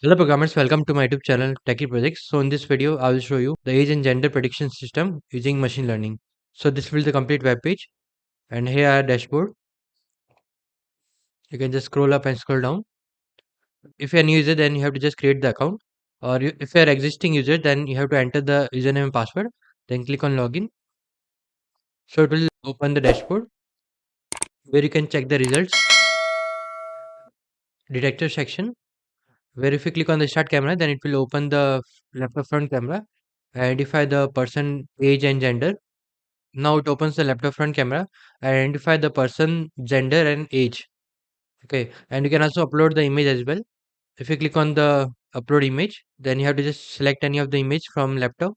Hello programmers, welcome to my YouTube channel Techie Projects. So in this video, I will show you the age and gender prediction system using machine learning. So this will be the complete web page, and here are dashboard. You can just scroll up and scroll down. If you're a new user, then you have to just create the account. Or if you're existing user, then you have to enter the username and password. Then click on login. So it will open the dashboard where you can check the results. Detector section, where if you click on the start camera, then it will open the laptop front camera. Identify the person, age and gender. Now it opens the laptop front camera, identify the person, gender and age. Okay, and you can also upload the image as well. If you click on the upload image, then you have to just select any of the image from laptop.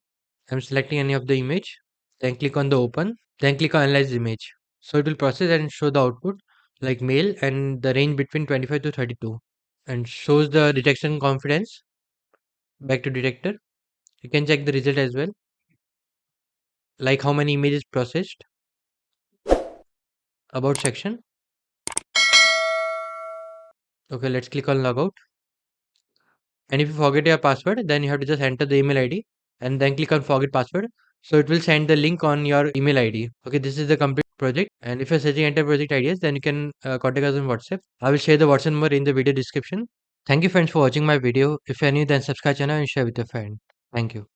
I'm selecting any of the image, then click on the open, then click on analyze image. So it will process and show the output like male and the range between 25 to 32 and shows the detection confidence. Back to detector, you can check the result as well, like how many images processed. About section. Okay, let's click on logout. And if you forget your password, then you have to just enter the email ID and then click on forget password. So it will send the link on your email ID. Okay, this is the complete project. And if you're searching enter project ideas, then you can contact us on WhatsApp. I will share the WhatsApp number in the video description. Thank you friends for watching my video. If you're new, then subscribe channel and share with your friend. Thank you.